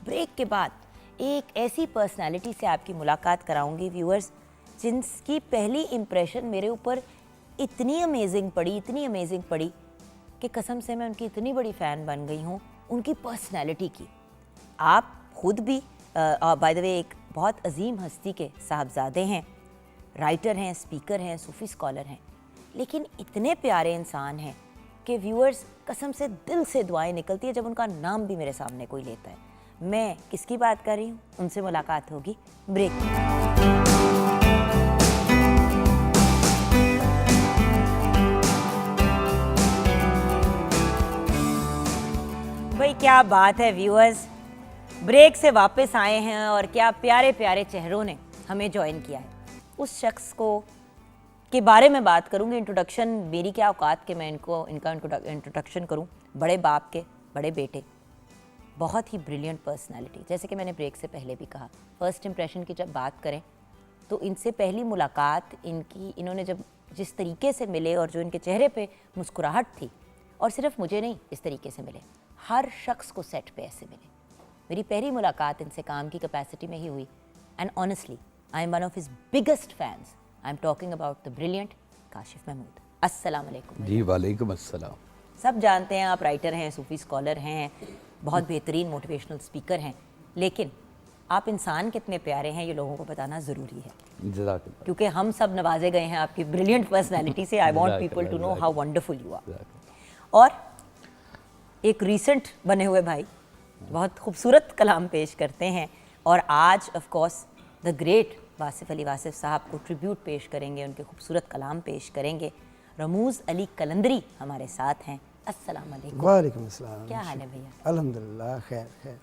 Break के बाद एक ऐसी पर्सनालिटी से आपकी मुलाकात कराऊंगी व्यूअर्स, जिनकी पहली इम्प्रेशन मेरे ऊपर इतनी अमेजिंग पड़ी कि कसम से मैं उनकी इतनी बड़ी फ़ैन बन गई हूँ उनकी पर्सनालिटी की। आप खुद भी बाय द वे एक बहुत अजीम हस्ती के साहबजादे हैं, राइटर हैं, स्पीकर हैं, सूफ़ी स्कॉलर हैं, लेकिन इतने प्यारे इंसान हैं कि व्यूअर्स कसम से दिल से दुआएं निकलती है जब उनका नाम भी मेरे सामने कोई लेता है। मैं किसकी बात कर रही हूँ, उनसे मुलाकात होगी ब्रेक में। भाई क्या बात है व्यूअर्स, ब्रेक से वापस आए हैं और क्या प्यारे प्यारे चेहरों ने हमें ज्वाइन किया है। उस शख्स को के बारे में बात करूंगी। इंट्रोडक्शन मेरी क्या औकात के मैं इनका इंट्रोडक्शन करूं। बड़े बाप के बड़े बेटे, बहुत ही ब्रिलियंट पर्सनालिटी। जैसे कि मैंने ब्रेक से पहले भी कहा, फर्स्ट इंप्रेशन की जब बात करें तो इनसे पहली मुलाकात इन्होंने जब जिस तरीके से मिले और जो इनके चेहरे पे मुस्कुराहट थी, और सिर्फ मुझे नहीं इस तरीके से मिले, हर शख्स को सेट पे ऐसे मिले। मेरी पहली मुलाकात इनसे काम की कैपेसिटी में ही हुई and honestly I am one of his biggest fans. I am talking about the brilliant Kashif Mahmood. अस्सलाम वालेकुम। जी वालेकुम अस्सलाम। सब जानते हैं आप राइटर हैं, सूफ़ी स्कॉलर हैं, बहुत बेहतरीन मोटिवेशनल स्पीकर हैं, लेकिन आप इंसान कितने प्यारे हैं ये लोगों को बताना ज़रूरी है, क्योंकि हम सब नवाजे गए हैं आपकी ब्रिलियंट पर्सनैलिटी से। I want people to know how wonderful you are. और एक रीसेंट बने हुए भाई बहुत खूबसूरत कलाम पेश करते हैं, और आज of course the great Wasif Ali Wasif साहब को ट्रिब्यूट पेश करेंगे, उनके खूबसूरत कलाम पेश करेंगे। रमूज़ अली कलंदरी हमारे साथ हैं। अस्सलाम वालेकुम। वालेकुम अस्सलाम। क्या हाल है भैया? अल्हम्दुलिल्लाह खैर खैर।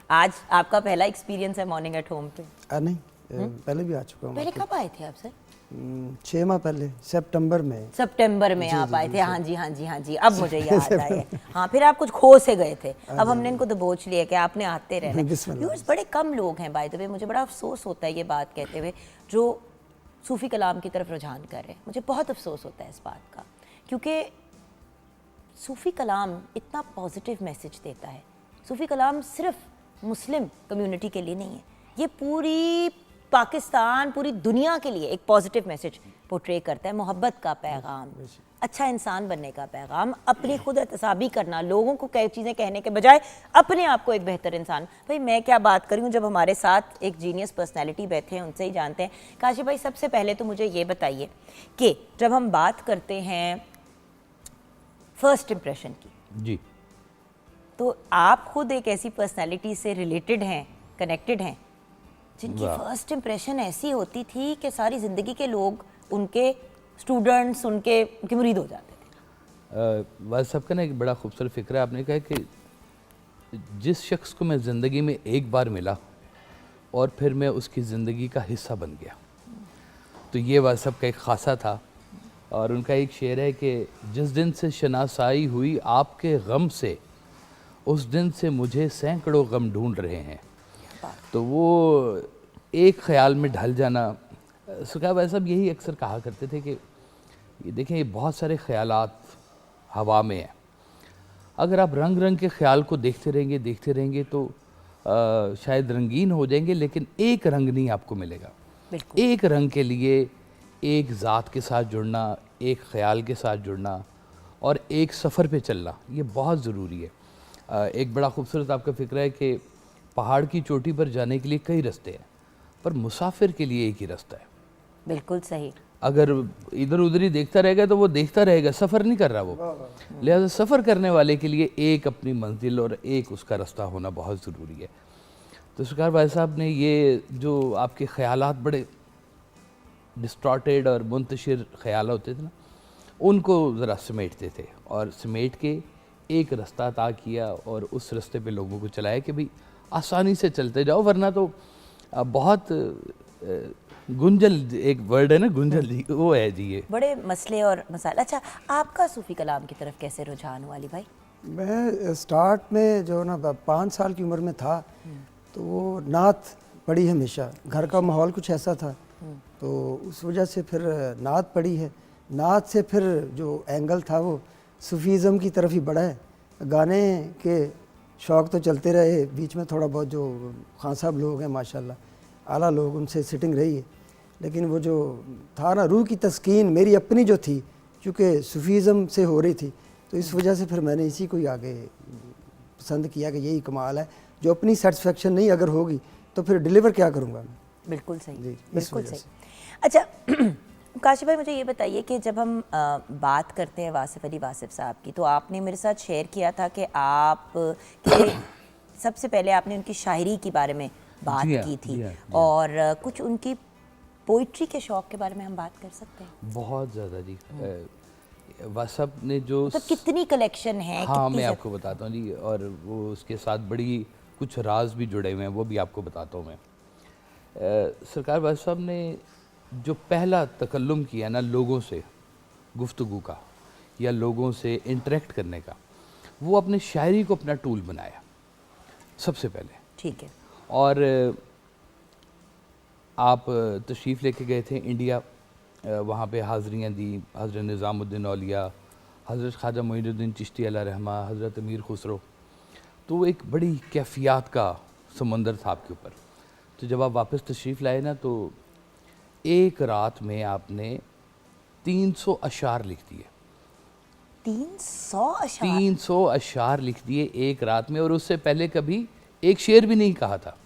आज आपका पहला एक्सपीरियंस है मॉर्निंग एट होम पे? नहीं, पहले भी आ चुका हूँ। पहले कब आए थे आप सर? 6 माह पहले सितंबर में आप आए थे। हाँ जी, अब मुझे याद आया। हाँ, फिर आप कुछ खो से गए थे, अब हमने इनको दबोच लिया कि आपने आते रहना। व्यूअर्स, बड़े कम लोग हैं बाय द वे, मुझे बड़ा अफसोस होता है ये बात कहते हुए, जो सूफ़ी कलाम की तरफ रुझान कर रहे हैं। मुझे बहुत अफसोस होता है इस बात का, क्योंकि सूफ़ी कलाम इतना पॉजिटिव मैसेज देता है। सूफ़ी कलाम सिर्फ मुस्लिम कम्युनिटी के लिए नहीं है, ये पूरी पाकिस्तान, पूरी दुनिया के लिए एक पॉजिटिव मैसेज पोर्ट्रे करता है। मोहब्बत का पैगाम, अच्छा इंसान बनने का पैगाम, अपनी खुद एहतसाबी करना, लोगों को कई चीज़ें कहने के बजाय अपने आप को एक बेहतर इंसान। भाई मैं क्या बात करूँ, जब हमारे साथ एक जीनियस पर्सनैलिटी बैठे हैं उनसे ही जानते हैं। काशिफ भाई, सबसे पहले तो मुझे ये बताइए कि जब हम बात करते हैं फर्स्ट इम्प्रेशन की जी, तो आप खुद एक ऐसी पर्सनैलिटी से रिलेटेड हैं, कनेक्टेड हैं, जिनकी फर्स्ट इम्प्रेशन ऐसी होती थी कि सारी ज़िंदगी के लोग उनके स्टूडेंट्स, उनके मुरीद हो जाते थे। बस सबका ना एक बड़ा खूबसूरत फ़िक्र है। आपने कहा कि जिस शख्स को मैं ज़िंदगी में एक बार मिला और फिर मैं उसकी ज़िंदगी का हिस्सा बन गया, तो ये वह सबका एक ख़ासा था। और उनका एक शेर है कि जिस दिन से शनासाई हुई आपके गम से, उस दिन से मुझे सैकड़ों गम ढूंढ रहे हैं। तो वो एक ख्याल में ढल जाना, सुखा भाई साहब यही अक्सर कहा करते थे कि ये देखें, ये बहुत सारे ख्यालात हवा में हैं। अगर आप रंग रंग के ख्याल को देखते रहेंगे तो शायद रंगीन हो जाएंगे, लेकिन एक रंग नहीं आपको मिलेगा। एक रंग के लिए एक ज़ात के साथ जुड़ना, एक ख्याल के साथ जुड़ना और एक सफ़र पे चलना, ये बहुत ज़रूरी है। एक बड़ा खूबसूरत आपका फ़िक्र है कि पहाड़ की चोटी पर जाने के लिए कई रास्ते हैं, पर मुसाफिर के लिए एक ही रास्ता है। बिल्कुल सही। अगर इधर उधर ही देखता रहेगा तो वो देखता रहेगा, सफ़र नहीं कर रहा वो। लिहाजा सफ़र करने वाले के लिए एक अपनी मंजिल और एक उसका रास्ता होना बहुत ज़रूरी है। तो सरकार भाई साहब ने ये जो आपके ख़यालात बड़े डिस्टॉर्टेड और मुंतशिर ख़याल होते थे ना, उनको ज़रा समेटते थे और समेट के एक रास्ता तय किया और उस रास्ते पे लोगों को चलाया कि भाई आसानी से चलते जाओ, वरना तो बहुत गुंजल, एक वर्ड है ना गुंजल जी, वो है जी, ये बड़े मसले और मसाले। अच्छा, आपका सूफ़ी कलाम की तरफ कैसे रुझान हुआ अली भाई? मैं स्टार्ट में जो ना 5 साल की उम्र में था, तो वो नात पढ़ी हमेशा, घर का माहौल कुछ ऐसा था, तो उस वजह से फिर नात पढ़ी है। नात से फिर जो एंगल था वो सूफीज़म की तरफ ही बढ़ा है। गाने के शौक़ तो चलते रहे, बीच में थोड़ा बहुत जो खान साहब लोग हैं माशाल्लाह आला लोग, उनसे सिटिंग रही है, लेकिन वो जो था ना रूह की तस्कीन मेरी अपनी जो थी, चूँकि सूफीज़म से हो रही थी, तो इस वजह से फिर मैंने इसी को ही आगे पसंद किया कि यही कमाल है। जो अपनी सेटिस्फेक्शन नहीं अगर होगी तो फिर डिलीवर क्या करूँगा मैं। बिल्कुल सही, जी, बिल्कुल सही। अच्छा काशिफ भाई, मुझे ये बताइए कि जब हम बात करते हैं वासिफ़ अली वासिफ़ साहब की, तो आपने मेरे साथ शेयर किया था कि आप कि सबसे पहले आपने उनकी शायरी के बारे में बात की थी, और कुछ उनकी पोइट्री के शौक़ के बारे में हम बात कर सकते हैं? बहुत ज़्यादा जी। वासब ने जो मतलब कितनी कलेक्शन है? हाँ, मैं आपको बताता हूँ जी, और वो उसके साथ बड़ी कुछ राज भी जुड़े हुए हैं, वो भी आपको बताता हूँ मैं। सरकार वासब ने जो पहला तकल्लुम किया ना लोगों से गुफ्तगू का या लोगों से इंटरेक्ट करने का, वो अपने शायरी को अपना टूल बनाया सबसे पहले। ठीक है। और आप तशरीफ़ लेके गए थे इंडिया, वहाँ पे हाज़रियाँ दी हज़रत निज़ामुद्दीन औलिया, हज़रत ख्वाजा मोइनुद्दीन चिश्ती अलैहि रहमा, हज़रत अमीर खुसरो, तो एक बड़ी कैफियत का समंदर था आपके ऊपर। तो जब आप वापस तशरीफ़ लाए ना, तो एक रात में आपने 300 अशार लिख दिए। 300 अशार? 300 अशार लिख दिए एक रात में, और उससे पहले कभी एक शेर भी नहीं कहा था।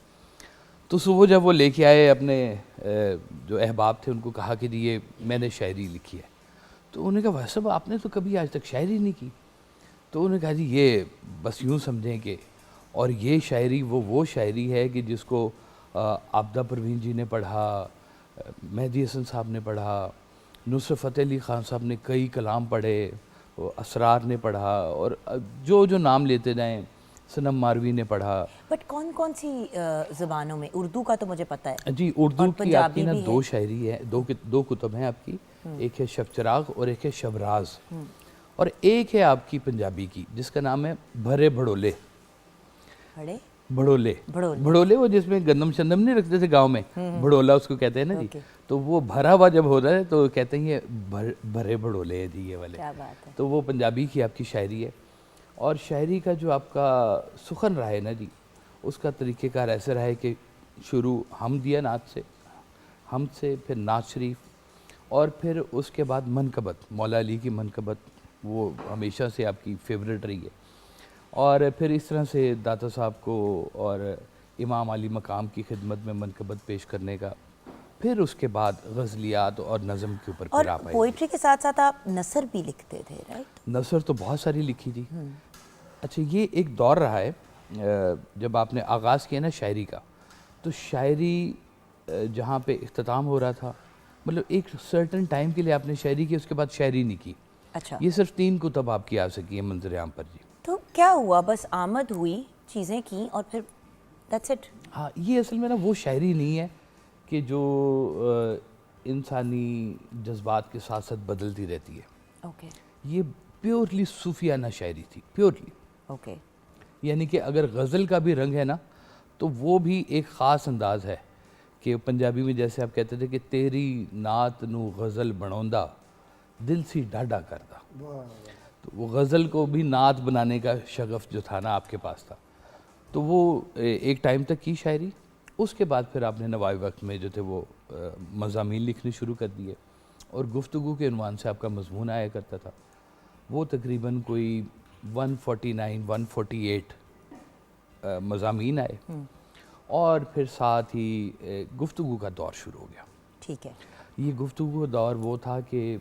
तो सुबह जब वो लेके आए अपने जो अहबाब थे, उनको कहा कि जी ये मैंने शायरी लिखी है, तो उन्होंने कहा वैसे आपने तो कभी आज तक शायरी नहीं की। तो उन्होंने कहा जी ये बस यूँ समझें कि, और ये शायरी वो शायरी है कि जिसको आबदा परवीन जी ने पढ़ा, मेहदी हसन साहब ने पढ़ा, नुसरत फ़तेह अली ख़ान साहब ने कई कलाम पढ़े, असरार ने पढ़ा, और जो जो नाम लेते जाएँ, सनम मारवी ने पढ़ा। बट कौन कौन सी ज़बानों में? उर्दू का तो मुझे पता है जी, उर्दू की आपकी ना दो शायरी है, दो कुतुब हैं आपकी, एक है शब चराग और एक है शबराज, और एक है आपकी पंजाबी की जिसका नाम है भरे भड़ोले। भड़ोले भड़ोले वो जिसमें गंदम शंदम नहीं रखते थे गांव में, भड़ोला उसको कहते हैं ना जी। तो वो भरा हुआ जब होता है तो कहते हैं ये भरे भड़ोले है जी ये वाले। क्या बात है। तो वो पंजाबी की आपकी शायरी है। और शायरी का जो आपका सुखन रहा है ना जी, उसका तरीक़ेकार ऐसे रहा है कि शुरू हम दिया नात से, हम से फिर नात शरीफ, और फिर उसके बाद मनकबत, मौला अली की मनकबत वो हमेशा से आपकी फेवरेट रही है, और फिर इस तरह से दाता साहब को और इमाम अली मकाम की खिदमत में मनकबत पेश करने का, फिर उसके बाद गज़लियात और नज़म के ऊपर फिर आप आए। पोइट्री के साथ साथ आप नसर भी लिखते थे, राइट? नसर तो बहुत सारी लिखी थी। अच्छा, ये एक दौर रहा है जब आपने आगाज़ किया ना शायरी का, तो शायरी जहाँ पे इख्तिताम हो रहा था, मतलब एक सर्टन टाइम के लिए आपने शायरी की, उसके बाद शायरी नहीं की। अच्छा। ये सिर्फ 3 कुतब आपकी आ सकी है मंजर आम पर जी। तो क्या हुआ, बस आमद हुई, चीज़ें की और फिर दैट्स इट? हाँ, ये असल में ना वो शायरी नहीं है कि जो इंसानी जज्बात के साथ साथ बदलती रहती है। ओके। ये प्योरली सूफियाना शायरी थी, प्योरली। ओके। यानी कि अगर गज़ल का भी रंग है ना, तो वो भी एक ख़ास अंदाज़ है कि पंजाबी में जैसे आप कहते थे कि तेरी नात नू गज़ल बनौंदा दिल सी डाढ़ा करदा, तो वो गज़ल को भी नात बनाने का शगफ़ जो था ना आपके पास था। तो वो एक टाइम तक की शायरी, उसके बाद फिर आपने नवाए वक्त में जो थे वो मज़ामीन लिखने शुरू कर दिए, और गुफ्तगू के उन्वान से आपका मज़मून आया करता था। वो तकरीबन कोई 148 मज़ामीन आए, और फिर साथ ही गुफ्तगू का दौर शुरू हो गया। ठीक है। ये गुफ्तगू का दौर वो था कि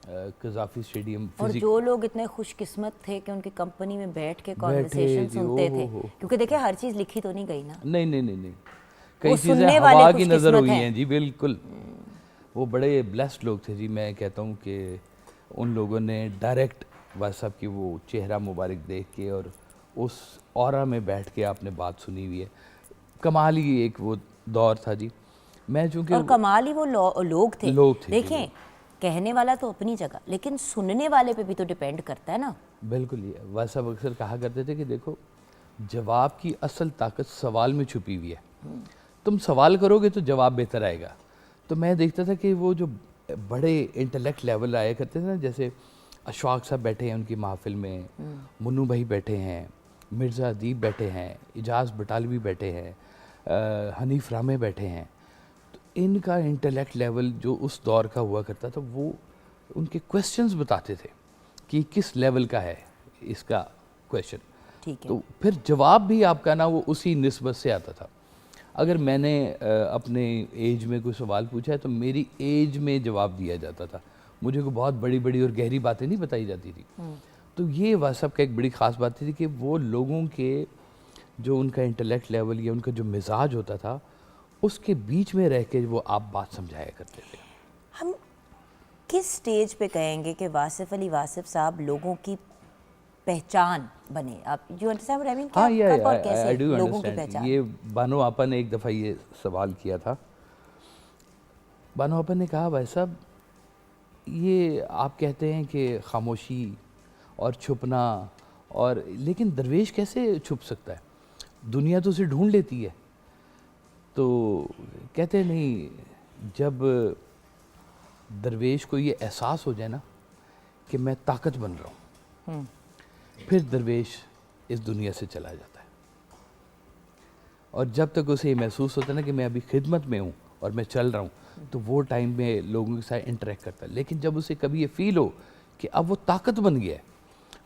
कज़ाफ़ी स्टेडियम, और जो लोग इतने खुशकिस्मत थे कि उनकी कंपनी में बैठ के कॉन्वर्सेशन सुनते थे, क्योंकि देखिए हर चीज़ लिखी तो नहीं गई ना। नहीं, कई चीज़ें हवा की नज़र हुई हैं जी, बिल्कुल। वो बड़े ब्लेस्ड लोग थे जी। मैं कहता हूँ कि उन लोगों ने डायरेक्ट वास साहब की वो चेहरा मुबारक देख के और उस ऑरा में बैठ के आपने बात सुनी हुई है। कमाल ही एक वो दौर था जी। मैं चूँकि और कमाल ही वो लोग थे। देखें, कहने वाला तो अपनी जगह, लेकिन सुनने वाले पे भी तो डिपेंड करता है ना। बिल्कुल। ये वास साहब अक्सर कहा करते थे कि देखो, जवाब की असल ताकत सवाल में छुपी हुई है। तुम सवाल करोगे तो जवाब बेहतर आएगा। तो मैं देखता था कि वो जो बड़े इंटेलेक्ट लेवल आया करते थे ना, जैसे अशफाक साहब बैठे हैं उनकी महफिल में, मुन्नू भाई बैठे हैं, मिर्ज़ा अदीब बैठे हैं, इजाज़ बटालवी बैठे हैं, हनीफ रामे बैठे हैं, तो इनका इंटेलेक्ट लेवल जो उस दौर का हुआ करता था, वो उनके क्वेश्चंस बताते थे कि किस लेवल का है इसका क्वेश्चन। ठीक है। तो फिर जवाब भी आपका ना वो उसी निस्बत से आता था। अगर मैंने अपने एज में कोई सवाल पूछा है तो मेरी एज में जवाब दिया जाता था, मुझे कोई बहुत बड़ी बड़ी और गहरी बातें नहीं बताई जाती थी। तो ये वासब का एक बड़ी ख़ास बात थी कि वो लोगों के जो उनका इंटेलेक्ट लेवल या उनका जो मिजाज होता था उसके बीच में रह के वो आप बात समझाया करते थे। हम किस स्टेज पे कहेंगे कि वासिफ अली वासिफ साहब लोगों की पहचान बने? आप you understand what I mean? हाँ, कब और कैसे आई डू लोगों की अंडरस्टैंड। पहचान? ये बानो आपा ने एक दफ़ा ये सवाल किया था। बानो आपा ने कहा, भाई साहब ये आप कहते हैं कि खामोशी और छुपना, और लेकिन दरवेश कैसे छुप सकता है? दुनिया तो उसे ढूंढ लेती है। तो कहते नहीं, जब दरवेश को ये एहसास हो जाए ना कि मैं ताकत बन रहा हूँ, फिर दरवेश इस दुनिया से चला जाता है। और जब तक उसे ये महसूस होता है ना कि मैं अभी खिदमत में हूँ और मैं चल रहा हूँ, तो वो टाइम में लोगों के साथ इंटरेक्ट करता है। लेकिन जब उसे कभी ये फील हो कि अब वो ताकत बन गया है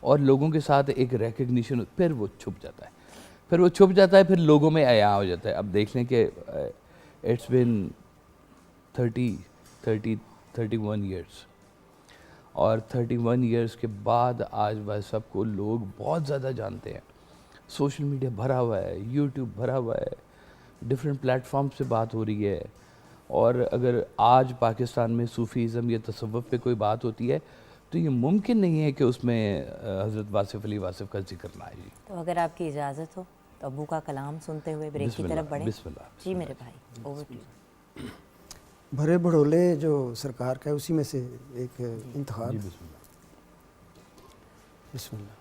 और लोगों के साथ एक रिकग्निशन, फिर वो छुप जाता है। फिर लोगों में आया हो जाता है। अब देख लें कि इट्स बिन 31 ईयर्स, और 31 ईयर्स के बाद आज वह सबको लोग बहुत ज़्यादा जानते हैं। सोशल मीडिया भरा हुआ है, यूट्यूब भरा हुआ है, डिफरेंट प्लेटफॉर्म से बात हो रही है। और अगर आज पाकिस्तान में सूफ़ीज़म या तसव्वुफ़ पे कोई बात होती है तो ये मुमकिन नहीं है कि उसमें हज़रत वासिफ़ अली वासिफ़ का जिक्र ना आए। तो अगर आपकी इजाज़त हो तो अबू का कलाम सुनते हुए ब्रेक की तरफ बढ़ें। बिस्मिल्लाह। जी मेरे भाई, ओवर टू यू। भरे भड़ोले जो सरकार का है उसी में से एक इंतखाब। जी बिस्मिल्लाह। बिस्मिल्लाह।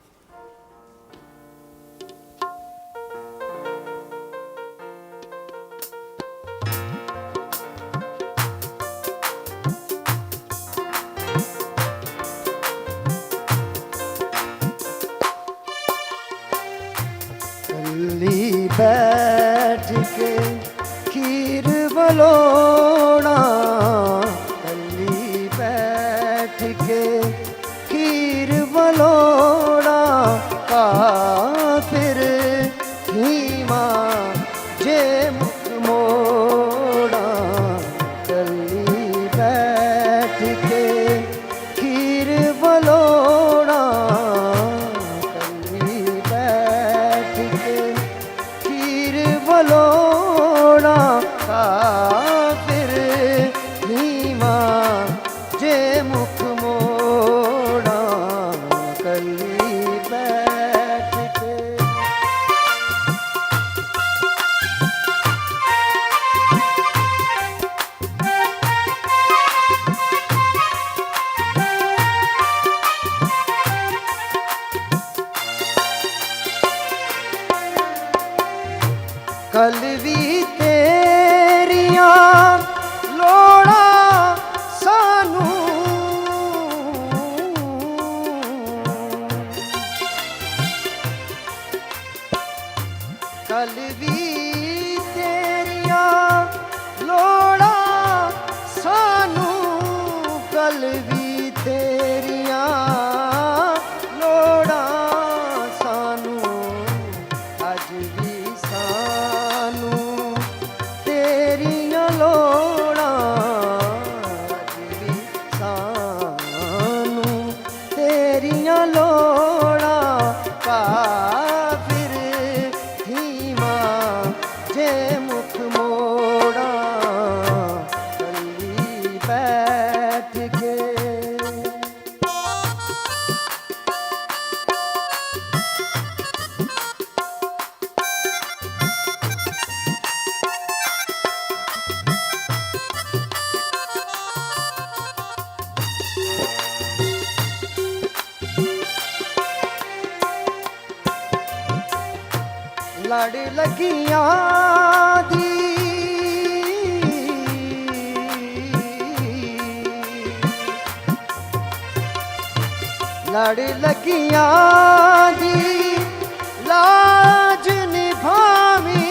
कल्ली बैठ के खीर बलोड़ा, कल्ली बैठ के खीर बलोड़ा, काफिर धीमा जे मुख मोड़ा। कल्ली बैठ के खीर बलोड़ा, कल्ली बैठ के खीर बलोड़ा, काफिर धीमा जे मुख मोड़ा। कल्ली बैठ के कलवी तेरिया लोड़ा सानू, कलवी तेरिया लोड़ा सानू, कलवी तेरिया लोड़ा सानू। अज भी सानू तेरिया लोड़ा, अज भी सानू तेरिया लोड़ा, काफिर धीमा जे मुख मोड़ा। कल्ली बैठ के लड़ लगियां दी लड़ लगियां दी लाज निभावी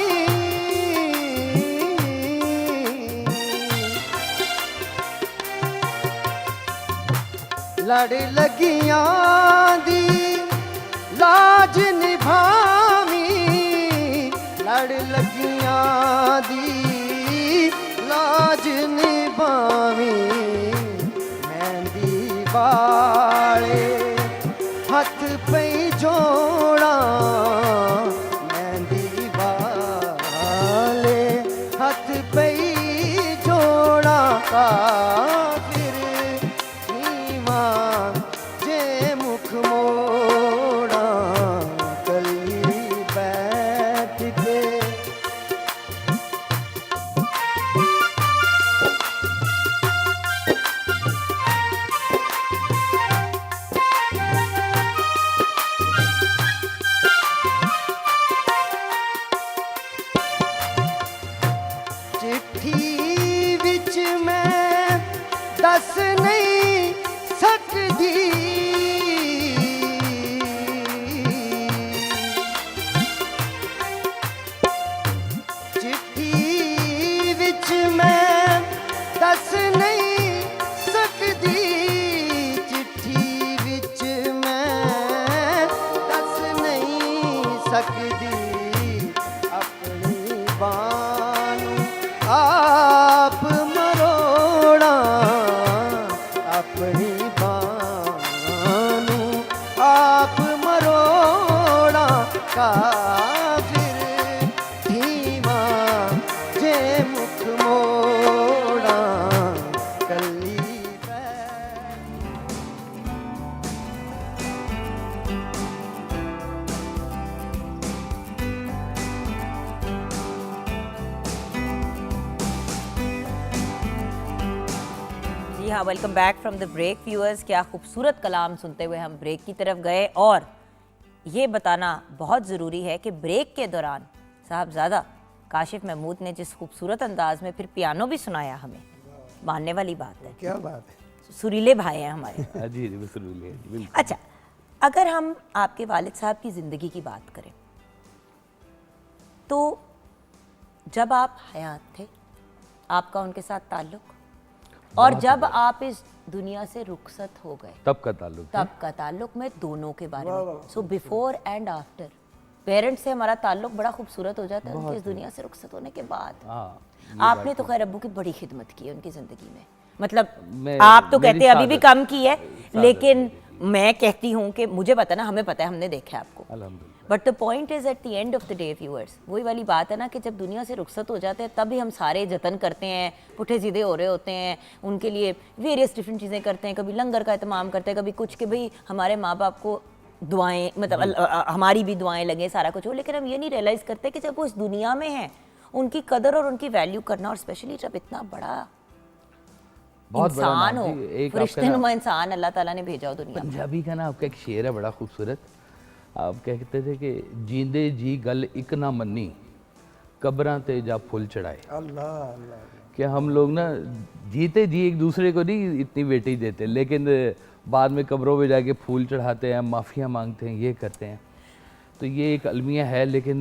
लड़ लगियां दी लाज निभावी लड़ लगियां दी लाज निभावी मेहंदी वाले हथ पे जोड़ा मेहंदी वाले हथ पे जोड़ा काफिर नीवा जे मुख मोड़ा कली बैठ के चिट्ठी विच मैं दस नहीं सकदी चिट्ठी विच मैं दस नहीं सकदी चिट्ठी विच मैं दस नहीं सकदी अपनी बानू आप मरोड़ा अपनी बानू आप मरोड़ा काफिर धीमा जे मुख मोड़ा कली जी हाँ, welcome back from the break viewers. क्या खूबसूरत कलाम सुनते हुए हम ब्रेक की तरफ गए और ये बताना बहुत ज़रूरी है कि ब्रेक के दौरान साहबजादा काशिफ महमूद ने जिस खूबसूरत अंदाज में फिर पियानो भी सुनाया हमें, मानने वाली बात है। क्या बात है। सुरीले भाई हैं हमारे। जी जी बिल्कुल। अच्छा, अगर हम आपके वालिद साहब की ज़िंदगी की बात करें तो जब आप हयात थे आपका उनके साथ ताल्लुक और जब आप इस दुनिया से रुखसत हो गए तब का ताल्लुक मैं दोनों के बारे में, so before and after parents से हमारा ताल्लुक बड़ा खूबसूरत हो जाता है उनकी इस दुनिया से रुखसत होने के बाद। आपने तो खैर अब्बू की बड़ी खिदमत की है उनकी ज़िंदगी में, मतलब आप तो कहते हैं अभी भी कम की है, लेकिन मैं कहती हूँ कि मुझे पता ना, हमें पता है, हमने देखा है आपको। But the point is at the end of the day viewers, वही वाली बात है ना कि जब दुनिया से रुखसत हो जाते हैं तभी हम सारे जतन करते हैं, पुठे सीधे हो रहे होते हैं, उनके लिए वेरियस डिफरेंट चीज़ें करते हैं, कभी लंगर का एहतमाम करते हैं, कभी कुछ, कि भाई हमारे माँ बाप को दुआएं, मतलब हमारी भी दुआएं लगे, सारा कुछ हो, लेकिन हम ये नहीं रियलाइज़ करते कि जब वो इस दुनिया में हैं उनकी कदर और उनकी वैल्यू करना, और स्पेशली जब इतना बड़ा इंसान हो, फरिश्तेनुमा इंसान अल्लाह ताला ने भेजा हो दुनिया में। पंजाबी का ना आपका एक शेर है बड़ा खूबसूरत, आप कहते थे कि जींदे जी गल इक ना मन्नी कब्रां ते जा फुल चढ़ाए। अल्लाह अल्लाह। कि हम लोग ना जीते जी एक दूसरे को नहीं इतनी वेटेज देते, लेकिन बाद में कब्रों में जाके फूल चढ़ाते हैं, माफ़िया मांगते हैं, ये करते हैं। तो ये एक अलमिया है, लेकिन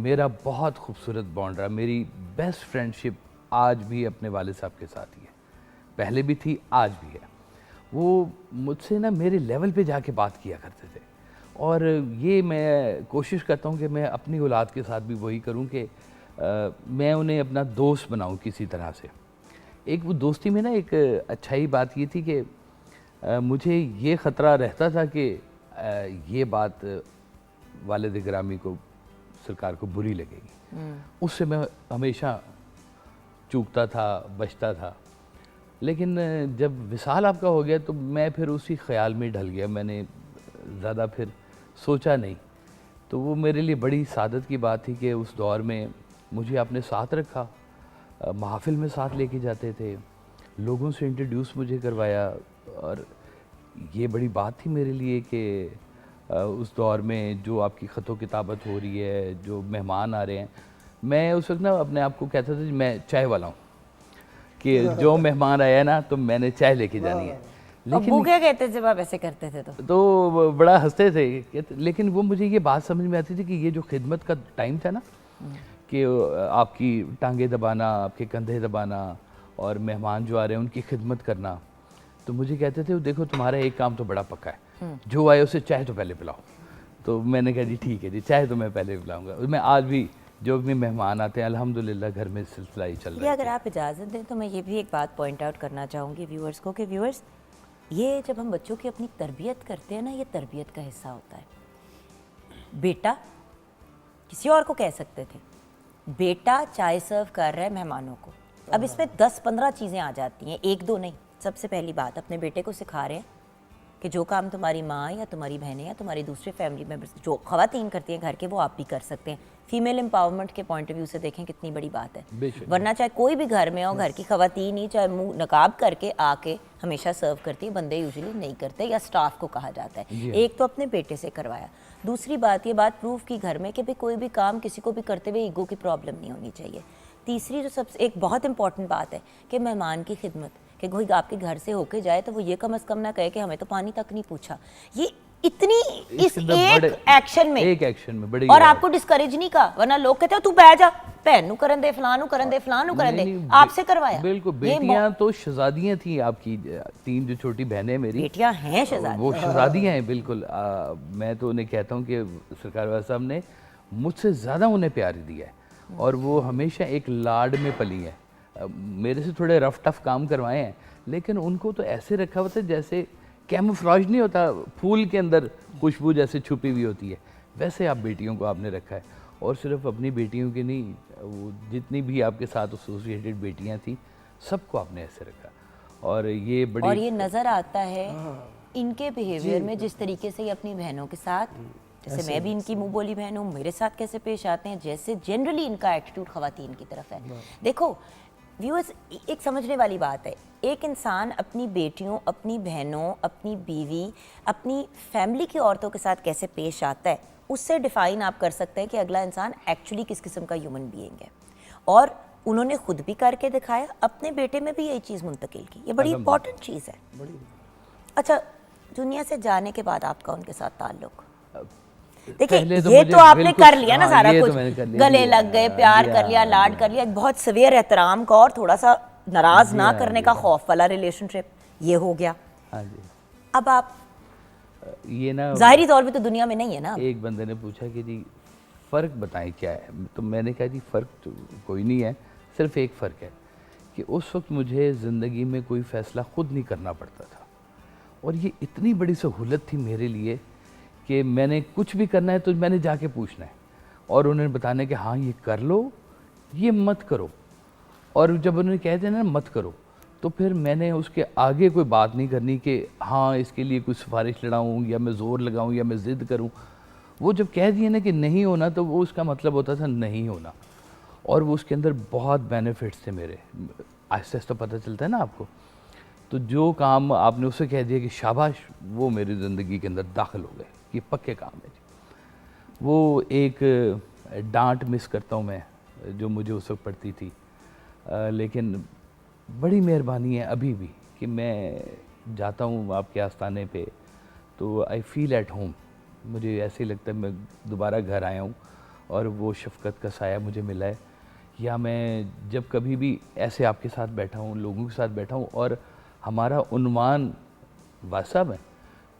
मेरा बहुत खूबसूरत बॉन्ड रहा। मेरी बेस्ट फ्रेंडशिप आज भी अपने वालिद साहब के साथ ही है, पहले भी थी, आज भी है। वो मुझसे ना मेरे लेवल पे जाके बात किया करते थे, और ये मैं कोशिश करता हूँ कि मैं अपनी औलाद के साथ भी वही करूँ कि मैं उन्हें अपना दोस्त बनाऊँ किसी तरह से। एक वो दोस्ती में ना एक अच्छाई बात ये थी कि मुझे ये ख़तरा रहता था कि ये बात वालिद गिरामी को, सरकार को बुरी लगेगी, उससे मैं हमेशा चूकता था, बचता था। लेकिन जब विसाल आपका हो गया तो मैं फिर उसी ख्याल में ढल गया, मैंने ज़्यादा फिर सोचा नहीं। तो वो मेरे लिए बड़ी सादत की बात थी कि उस दौर में मुझे आपने साथ रखा, महफिल में साथ लेके जाते थे, लोगों से इंट्रोड्यूस मुझे करवाया, और ये बड़ी बात थी मेरे लिए कि उस दौर में जो आपकी ख़तो किताबत हो रही है, जो मेहमान आ रहे हैं, मैं उस वक्त ना अपने आप को कहता था मैं चाय वाला हूँ, कि जो मेहमान आया ना तो मैंने चाय लेके जानी है। अब्बू क्या कहते थे जब आप ऐसे करते थे? तो वो बड़ा हंसते थे, लेकिन वो मुझे ये बात समझ में आती थी कि ये जो खिदमत का टाइम था ना, कि आपकी टांगे दबाना, आपके कंधे दबाना, और मेहमान जो आ रहे हैं उनकी खिदमत करना, तो मुझे कहते थे देखो तुम्हारा एक काम तो बड़ा पक्का है, जो आए उसे चाय तो पहले पिलाओ। तो मैंने कहा जी ठीक है जी, चाय तो मैं पहले पिलाऊंगा। मैं आज भी जो भी मेहमान आते हैं अल्हम्दुलिल्लाह घर में सिलसिला ही चल रहा है। अगर आप इजाज़त दें तो मैं ये भी एक बात पॉइंट आउट करना चाहूँगी व्यूअर्स को, कि व्यूअर्स ये जब हम बच्चों की अपनी तरबियत करते हैं ना, ये तरबियत का हिस्सा होता है। बेटा किसी और को कह सकते थे, बेटा चाय सर्व कर रहा है मेहमानों को। अब इसमें 10-15 चीज़ें आ जाती हैं, एक दो नहीं। सबसे पहली बात, अपने बेटे को सिखा रहे हैं कि जो काम तुम्हारी माँ या तुम्हारी बहनें या तुम्हारी दूसरे फैमिली मेम्बर्स जो ख़वातीन करती हैं घर के, वो आप भी कर सकते हैं। फीमेल एम्पावरमेंट के पॉइंट ऑफ व्यू से देखें कितनी बड़ी बात है। वरना चाहे कोई भी घर में हो, घर की ख़वातीन ही चाहे मुंह नकाब करके आके हमेशा सर्व करती है, बंदे यूजुअली नहीं करते या स्टाफ को कहा जाता है। एक तो अपने बेटे से करवाया। दूसरी बात, ये बात प्रूफ की घर में कि भाई कोई भी काम किसी को भी करते हुए ईगो की प्रॉब्लम नहीं होनी चाहिए। तीसरी जो सबसे एक बहुत इंपॉर्टेंट बात है कि मेहमान की खिदमत, कि कोई आपके घर से होके जाए तो वो ये कम से कम ना कहे कि हमें तो पानी तक नहीं पूछा। ये इतनी इस एक एक्शन में बड़ी, और आपको डिस्करेज नहीं कहा, वरना लोग कहते हो तू बैठ जा, भैन नु करन दे, फलां नु करन दे, फलां नु करन दे, आपसे करवाया। बिल्कुल, बेटियां तो शहजादियां थी आपकी, 3 जो छोटी बहनें मेरी बेटियां हैं शहजादी, वो शहजादियां हैं बिल्कुल। मैं तो उन्हें कहता हूँ कि सरकार वाला साहब ने मुझसे ज़्यादा उन्हें प्यार दिया है, और वो हमेशा एक लाड में पली है। मेरे से थोड़े रफ टफ काम करवाए हैं, लेकिन उनको तो ऐसे रखा हुआ था जैसे कैमोफ्लेज नहीं होता, फूल के अंदर खुशबू जैसे छुपी हुई होती है, वैसे आप बेटियों को आपने रखा है। और सिर्फ अपनी बेटियों की नहीं, वो जितनी भी आपके साथ एसोसिएटेड बेटियां थी, सबको आपने ऐसे रखा। और ये बड़ी, और ये नज़र आता है इनके बिहेवियर में, जिस तरीके से ये अपनी बहनों के साथ, जैसे मैं भी इनकी मुंह बोली बहन हूँ, मेरे साथ कैसे पेश आते हैं, जैसे जनरली इनका एटीट्यूड ख़वातीन की तरफ है। देखो व्यूअर्स, एक समझने वाली बात है, एक इंसान अपनी बेटियों, अपनी बहनों, अपनी बीवी, अपनी फैमिली की औरतों के साथ कैसे पेश आता है, उससे डिफ़ाइन आप कर सकते हैं कि अगला इंसान एक्चुअली किस किस्म का ह्यूमन बीइंग है। और उन्होंने खुद भी करके दिखाया, अपने बेटे में भी यही चीज़ मुंतकिल की। ये बड़ी इंपॉर्टेंट चीज़ है। अच्छा, दुनिया से जाने के बाद आपका उनके साथ ताल्लुक, देखिए ये तो आपने कर लिया ना सारा कुछ, गले लग गए, प्यार कर लिया, लाड कर लिया, बहुत सवेयर एहतराम का और थोड़ा सा नाराज ना करने का खौफ वाला रिलेशनशिप, ये हो गया। अब आप ये ना जाहिरी तौर पे तो दुनिया में नहीं है ना। एक बंदे ने पूछा कि जी फ़र्क बताएं क्या है, तो मैंने कहा जी फ़र्क तो कोई नहीं है, सिर्फ एक फ़र्क है कि उस वक्त मुझे ज़िंदगी में कोई फ़ैसला ख़ुद नहीं करना पड़ता था, और ये इतनी बड़ी सहूलत थी मेरे लिए कि मैंने कुछ भी करना है तो मैंने जाके पूछना है, और उन्हें बताना है कि हाँ ये कर लो, ये मत करो। और जब उन्होंने कह दिया ना मत करो, तो फिर मैंने उसके आगे कोई बात नहीं करनी कि हाँ इसके लिए कुछ सिफारिश लड़ाऊँ या मैं ज़ोर लगाऊँ या मैं ज़िद करूँ। वो जब कह दिए ना कि नहीं होना, तो वो उसका मतलब होता था नहीं होना, और वो उसके अंदर बहुत बेनिफिट्स थे मेरे। आहिस्ता आहिस्ता पता चलता है ना आपको, तो जो काम आपने उसे कह दिया कि शाबाश, वो मेरी ज़िंदगी के अंदर दाखिल हो गए, ये पक्के काम है जी। वो एक डांट मिस करता हूँ मैं, जो मुझे उस वक्त पड़ती थी, लेकिन बड़ी मेहरबानी है अभी भी कि मैं जाता हूँ आपके आस्थाने पे तो आई फील एट होम। मुझे ऐसे ही लगता है मैं दोबारा घर आया हूँ और वो शफ़क़त का साया मुझे मिला है। या मैं जब कभी भी ऐसे आपके साथ बैठा हूँ, लोगों के साथ बैठा हूँ और हमारा उन्वान वासाब है,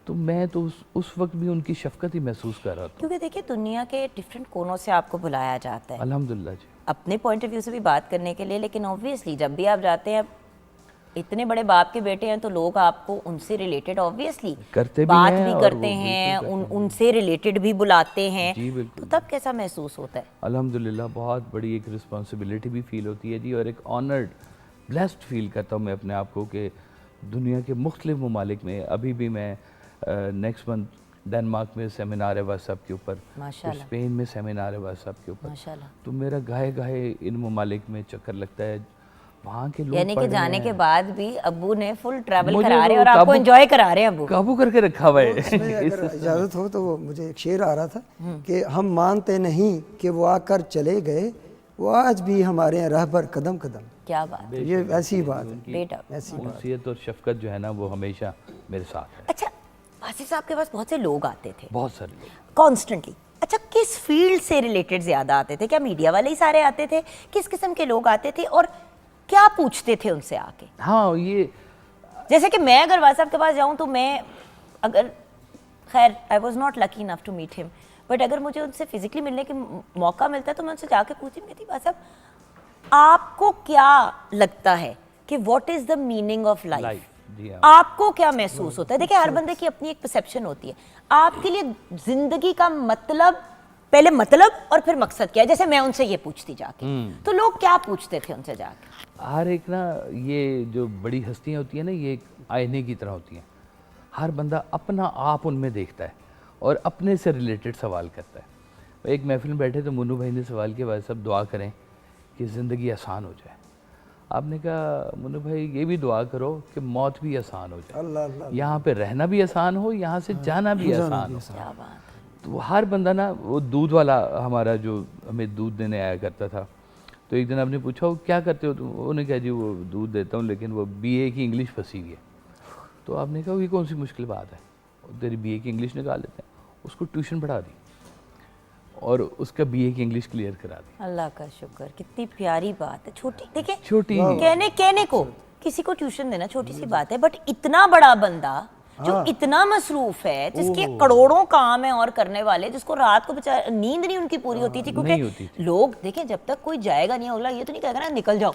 तो मैं तो उस वक्त भी उनकी शफ़क़त ही महसूस कर रहा था। क्योंकि देखिए दुनिया के डिफरेंट कोनों से आपको बुलाया जाता है, अल्हम्दुलिल्लाह जी, अपने पॉइंट ऑफ व्यू से भी बात करने के लिए, लेकिन ऑब्वियसली जब भी आप जाते हैं, इतने बड़े बाप के बेटे हैं तो लोग आपको उनसे रिलेटेड ऑब्वियसली बात भी करते हैं, उनसे रिलेटेड भी बुलाते हैं जी, बिल्कुल। तो तब कैसा महसूस होता है? अल्हम्दुलिल्लाह बहुत बड़ी एक रिस्पॉन्सिबिलिटी भी फील होती है जी, और एक ऑनर्ड ब्लेस्ड फील करता हूँ मैं अपने आप को कि दुनिया के मुख्तलिफ ममालिक में, अभी भी मैं नेक्स्ट मंथ डेनमार्क में सेमिनार है व्हाट्सएप के ऊपर, स्पेन में सेमिनार है व्हाट्सएप के ऊपर, तो मेरा गाहे गाहे इन ममालिक में चक्कर लगता है। वहाँ के लोग यानी कि जाने के बाद भी अब्बू ने फुल ट्रैवल करा रहे हैं और आपको एंजॉय करा रहे हैं, अब्बू काबू करके रखा हुआ है। अगर इजाज़त हो तो मुझे एक शेर आ रहा था कि हम मानते नहीं कि वो आकर चले गए, वो आज भी हमारे यहाँ रहबर कदम कदम। क्या बात है, ये ऐसी बात है, बेटा ऐसी बात। और शफ़क़त जो है ना वो हमेशा मेरे साथ है। अच्छा, वासिफ साहब के पास बहुत से लोग आते थे बहुत सारे लोग। कॉन्स्टेंटली। अच्छा, किस फील्ड से रिलेटेड ज़्यादा आते थे? क्या मीडिया वाले ही सारे आते थे? किस किस्म के लोग आते थे और क्या पूछते थे उनसे आके? हाँ, ये जैसे कि मैं अगर वासिफ साहब के पास जाऊँ तो मैं अगर, खैर I was not lucky enough to meet him, but अगर मुझे उनसे फिजिकली मिलने का मौका मिलता है तो मैं उनसे जाके पूछती, कहती वासिफ साहब आपको क्या लगता है कि what is the meaning of life? जी हाँ। आपको क्या महसूस होता है? देखिए, हर बंदे की अपनी एक परसेप्शन होती है। आपके लिए जिंदगी का मतलब, पहले मतलब और फिर मकसद क्या है? जैसे मैं उनसे ये पूछती जाके, तो लोग क्या पूछते थे उनसे जाके? हर एक ना, ये जो बड़ी हस्तियाँ होती हैं ना, ये एक आईने की तरह होती हैं। हर बंदा अपना आप उनमें देखता है और अपने से रिलेटेड सवाल करता है। एक महफिल में बैठे तो मुन्नू भाई ने सवाल किया, भाई साहब दुआ करें कि ज़िंदगी आसान हो जाए। आपने कहा मुन्नू भाई ये भी दुआ करो कि मौत भी आसान हो जाए, अल्लाह अल्लाह। यहाँ पे रहना भी आसान हो, यहाँ से जाना भी आसान हो। क्या बात है। तो हर बंदा ना, वो दूध वाला हमारा जो हमें दूध देने आया करता था, तो एक दिन आपने पूछा वो क्या करते हो? तो उन्होंने कहा जी वो दूध देता हूँ लेकिन वो बीए की इंग्लिश फंसी हुई है। तो आपने कहा ये कौन सी मुश्किल बात है, तेरी बीए की इंग्लिश निकाल लेते हैं। उसको ट्यूशन पढ़ा दी और उसका बीए की इंग्लिश क्लियर करा दी। अल्लाह का शुक्र, कितनी प्यारी बात है। छोटी, देखिए छोटी कहने को किसी को ट्यूशन देना छोटी सी बात है, बट इतना बड़ा बंदा जो इतना मसरूफ है, जिसके करोड़ों काम है और करने वाले, जिसको रात को बेचारा नींद नहीं उनकी पूरी होती थी, नहीं होती क्योंकि लोग देखें जब तक कोई जाएगा नहीं, अगला ये तो नहीं कहेगा ना निकल जाओ।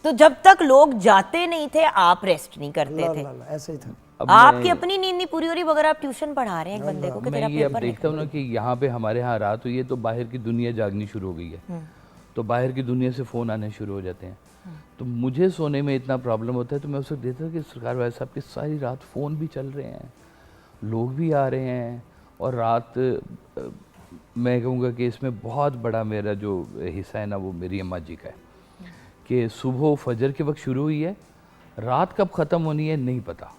तो जब तक लोग जाते नहीं थे आप रेस्ट नहीं करते थे। ऐसे ही था। आपकी अपनी नींद नहीं पूरी हो रही मगर आप ट्यूशन पढ़ा रहे हैं एक बंदे को कि मैं तेरा ये अब पेपर देखता हूँ ना कि यहाँ पे हमारे यहाँ रात हुई है तो बाहर की दुनिया जागनी शुरू हो गई है, तो बाहर की दुनिया से फ़ोन आने शुरू हो जाते हैं। तो मुझे सोने में इतना प्रॉब्लम होता है, तो मैं उस वक्त देखता हूँ कि सरकार भाई साहब की सारी रात फ़ोन भी चल रहे हैं, लोग भी आ रहे हैं, और रात मैं कहूँगा कि इसमें बहुत बड़ा मेरा जो हिस्सा है ना वो मेरी अम्मा जी का है कि सुबह फजर के वक्त शुरू हुई है, रात कब ख़त्म होनी है नहीं पता।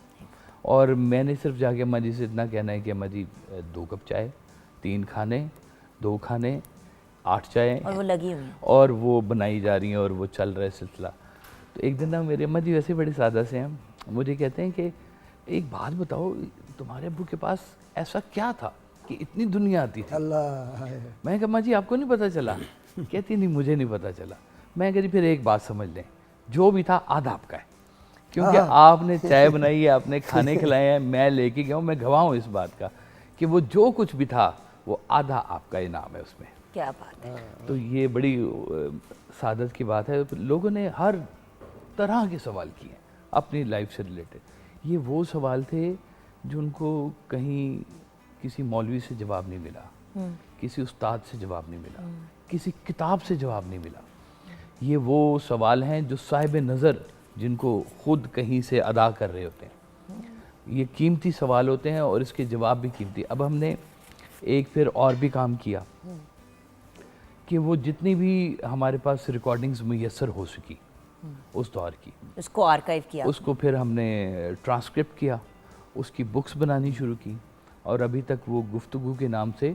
और मैंने सिर्फ जाके अम्मा जी से इतना कहना है कि अम्मा जी 2 कप चाय, 3 खाने, 2 खाने, 8 चाय, और वो लगी हुई है। और वो बनाई जा रही हैं और वो चल रहा है सिलसिला। तो एक दिन ना मेरे अम्मा जी वैसे बड़े सादा से हैं, मुझे कहते हैं कि एक बात बताओ, तुम्हारे अब्बू के पास ऐसा क्या था कि इतनी दुनिया आती थी? अल्लाह। मैं कहा अम्मा जी आपको नहीं पता चला? कहती नहीं मुझे नहीं पता चला। मैं कहती फिर एक बात समझ लें, जो भी था आधा आपका है, क्योंकि आपने चाय बनाई है, आपने खाने खिलाए हैं, मैं लेके गया हूँ, मैं गवाह हूँ इस बात का कि वो जो कुछ भी था वो आधा आपका इनाम है उसमें। क्या बात है। तो ये बड़ी सादत की बात है। लोगों ने हर तरह के सवाल किए अपनी लाइफ से रिलेटेड। ये वो सवाल थे जो उनको कहीं किसी मौलवी से जवाब नहीं मिला, किसी उस्ताद से जवाब नहीं मिला, किसी किताब से जवाब नहीं मिला। ये वो सवाल हैं जो साहिब नज़र जिनको खुद कहीं से अदा कर रहे होते हैं। ये कीमती सवाल होते हैं और इसके जवाब भी कीमती। अब हमने एक फिर और भी काम किया कि वो जितनी भी हमारे पास रिकॉर्डिंग्स मुयस्सर हो सकी उस दौर की, उसको आर्काइव किया, उसको फिर हमने ट्रांसक्रिप्ट किया, उसकी बुक्स बनानी शुरू की, और अभी तक वो गुफ्तगू के नाम से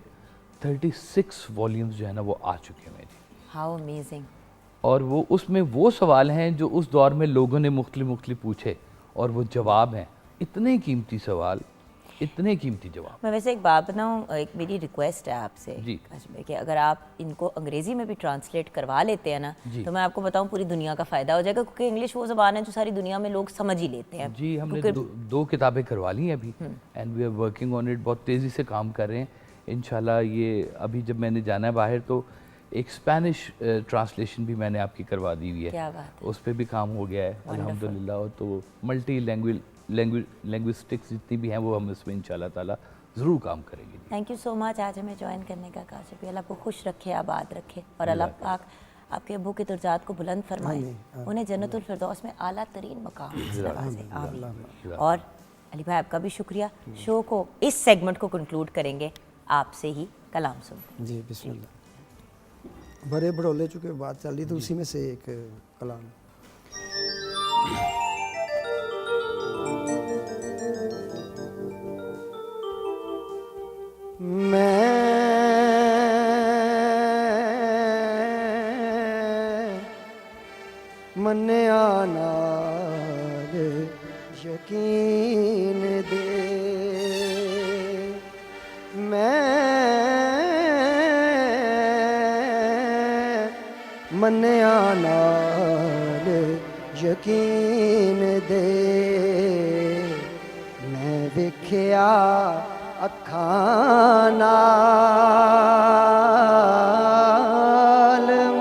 36 वॉल्यूम्स जो है ना वो आ चुके हैं जी। How amazing. और वो उसमें वो सवाल हैं जो उस दौर में लोगों ने मुख्तलिफ पूछे, और वो जवाब हैं इतने कीमती सवाल, इतने कीमती जवाब। मैं वैसे एक बात बताऊँ, एक मेरी रिक्वेस्ट है आपसे जी। काशिफ भाई, कि अगर आप इनको अंग्रेज़ी में भी ट्रांसलेट करवा लेते हैं ना, तो मैं आपको बताऊँ पूरी दुनिया का फ़ायदा हो जाएगा, क्योंकि इंग्लिश वो ज़बान है जो सारी दुनिया में लोग समझ ही लेते हैं। जी हमने दो किताबें करवा ली हैं अभी, and we are working on it, बहुत तेज़ी से काम कर रहे हैं इंशाल्लाह। ये अभी जब मैंने जाना है बाहर तो एक स्पेनिश ट्रांसलेशन भी मैंने आपकी करवा दी हुई है। क्या बात है। उस पर भी काम हो गया है अल्हम्दुलिल्लाह। और तो मल्टी लैंग्विस्टिक्स जितनी भी हैं वो हम इसमें इंशाल्लाह ताला ज़रूर काम करेंगे। थैंक यू सो मच आज हमें ज्वाइन करने का काशिफ भाई। अल्लाह आपको खुश रखे, आबाद रखे, और अल्लाह पाक आपके अब्बू के दर्जात को बुलंद फरमाए, उन्हें जन्नतुल फिरदौस में आला तरीन मकाम से नवाजे। आमीन। और अली भाई आपका भी शुक्रिया। शो को, इस सेगमेंट को कंक्लूड करेंगे आपसे ही कलाम सुनते। जी बिस्मिल्लाह। बड़े बड़ोले चुके बात चल रही तो उसी में से एक कलाम। मैं मन्ने आना रे यकीन दे मैं मन्निया नाल यकीन दे मैं वेखिया अखां नाल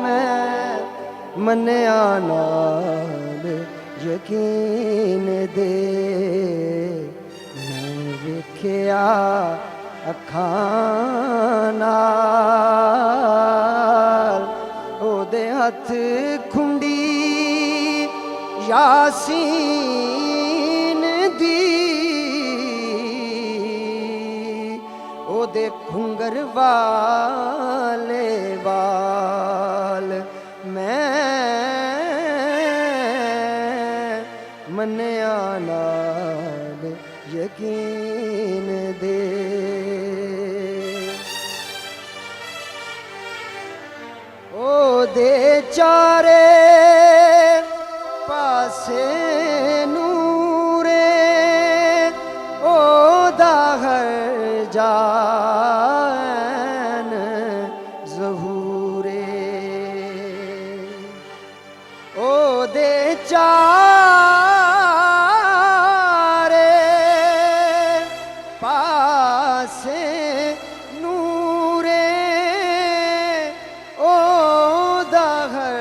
मैं मन्निया नाल यकीन दे मैं वेखिया अखां नाल ओदे हथ खुंडी यासीन दी ओदे घुंगर वाले वाल मैं मन्निया नाल यकीन दे ओदे चारे पासे नूरे ओदा हर जान ज़हूरे ओदे चारे पासे नूरे ओदा हर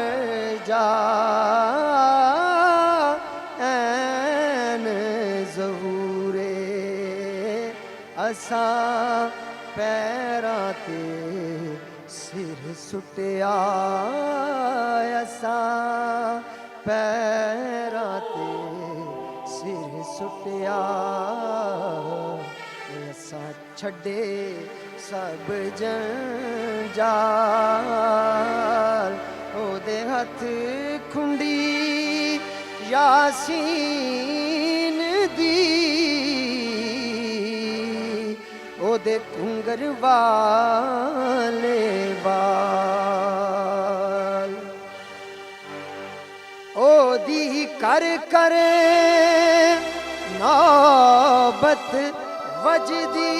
जान ज़हूरे असां पैरां ते सिर सुटिया असां पैरां ते सिर सुटिया असां छड्डे सब जंजाल ओदे हथ खुंडी यासीन दी ओदे घुंगर वाले वाल ओदी कर कर नौबत वजदी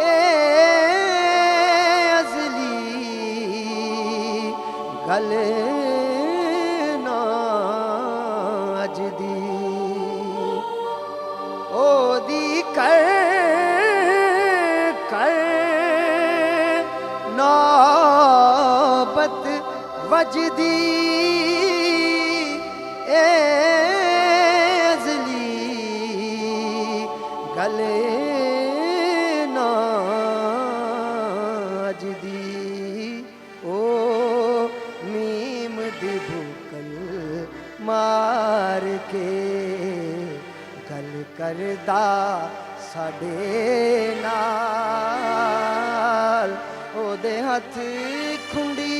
ए अज़ली गल ना अजदी ओदी कर नौबत वजदी ए अज़ली गले ना अजदी ओ मीम दी भूकल मार के गल करदा साडे नाल ओदे हथ खुंडी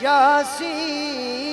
यासीन